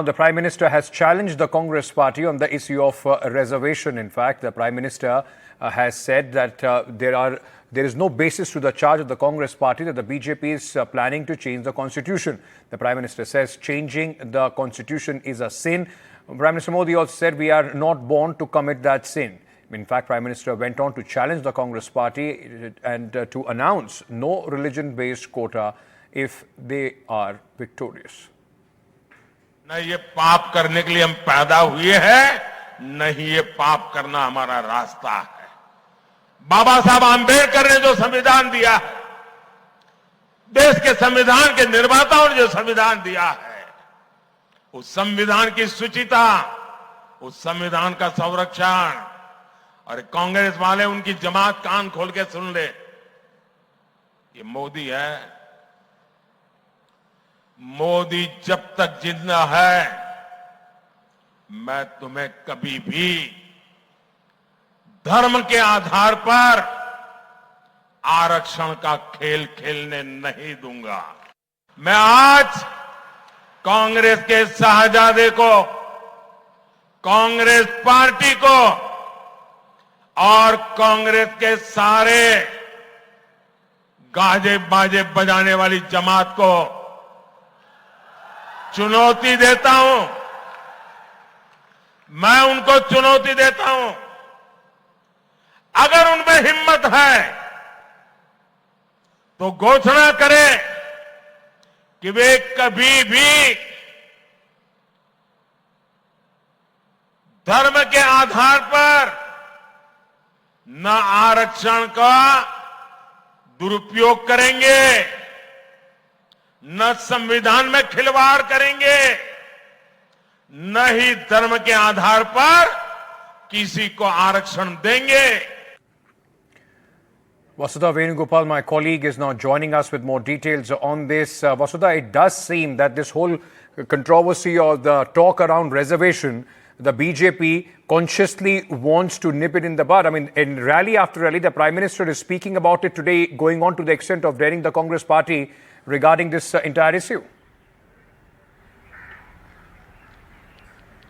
The Prime Minister has challenged the Congress party on the issue of reservation. In fact, the Prime Minister has said that there is no basis to the charge of the Congress party that the BJP is planning to change the constitution. The Prime Minister says changing the constitution is a sin. Prime Minister Modi also said we are not born to commit that sin. In fact, Prime Minister went on to challenge the Congress party and to announce no religion-based quota if they are victorious. न ये पाप करने के लिए हम पैदा हुए हैं, न ही ये पाप करना हमारा रास्ता है। बाबा साहब आंबेडकर ने जो संविधान दिया है, देश के संविधान के निर्माताओं ने जो संविधान दिया है, उस संविधान की सुचिता, उस संविधान का संरक्षण, और कांग्रेस वाले उनकी जमात कान खोल के सुन ले, ये मोदी है। मोदी जब तक जिंदा है, मैं तुम्हें कभी भी धर्म के आधार पर आरक्षण का खेल खेलने नहीं दूंगा। मैं आज कांग्रेस के शाहजादे को, कांग्रेस पार्टी को और कांग्रेस के सारे गाजे बाजे बजाने वाली जमात को चुनौती देता हूं। मैं उनको चुनौती देता हूं, अगर उनमें हिम्मत है तो घोषणा करें कि वे कभी भी धर्म के आधार पर न आरक्षण का दुरुपयोग करेंगे, न संविधान में खिलवाड़ करेंगे, न ही धर्म के आधार पर किसी को आरक्षण देंगे। Vasudha Venugopal, my colleague, is now joining us with more details on this. Vasudha, it does seem that this whole controversy or the talk around reservation, the BJP consciously wants to nip it in the bud. I mean, in rally after rally, the Prime Minister is speaking about it today, going on to the extent of daring the Congress party regarding this entire issue.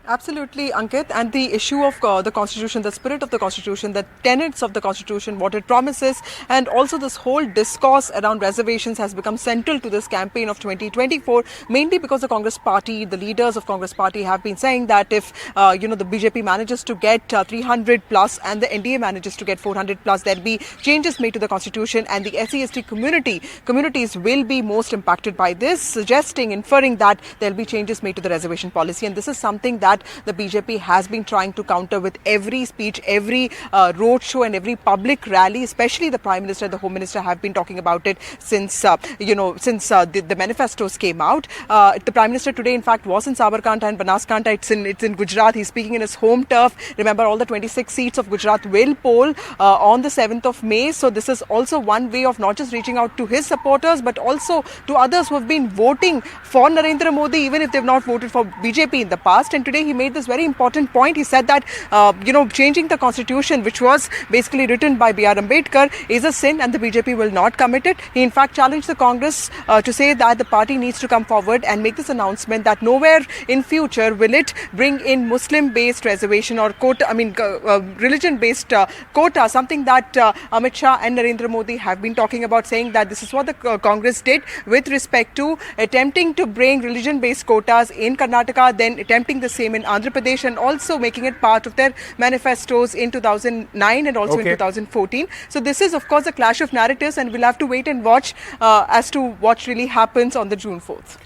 Absolutely, Ankit. And the issue of the Constitution, the spirit of the Constitution, the tenets of the Constitution, what it promises, and also this whole discourse around reservations has become central to this campaign of 2024, mainly because the Congress party, the leaders of Congress party have been saying that if, the BJP manages to get 300 plus and the NDA manages to get 400 plus, there'll be changes made to the Constitution, and the SC/ST communities will be most impacted by this, inferring that there'll be changes made to the reservation policy. And this is something that the BJP has been trying to counter with every speech, every roadshow and every public rally. Especially the Prime Minister and the Home Minister have been talking about it since the manifestos came out. The Prime Minister today, in fact, was in Sabarkantha and Banaskantha. It's in Gujarat. He's speaking in his home turf. Remember, all the 26 seats of Gujarat will poll on the 7th of May. So this is also one way of not just reaching out to his supporters, but also to others who have been voting for Narendra Modi, even if they've not voted for BJP in the past. And today he made this very important point. He said that, changing the constitution, which was basically written by B.R. Ambedkar, is a sin and the BJP will not commit it. He in fact challenged the Congress to say that the party needs to come forward and make this announcement that nowhere in future will it bring in Muslim-based reservation or quota, religion-based quota, something that Amit Shah and Narendra Modi have been talking about, saying that this is what the Congress did with respect to attempting to bring religion-based quotas in Karnataka, then attempting the same in Andhra Pradesh, and also making it part of their manifestos in 2009 and also in 2014. So this is, of course, a clash of narratives, and we'll have to wait and watch as to what really happens on the June 4th.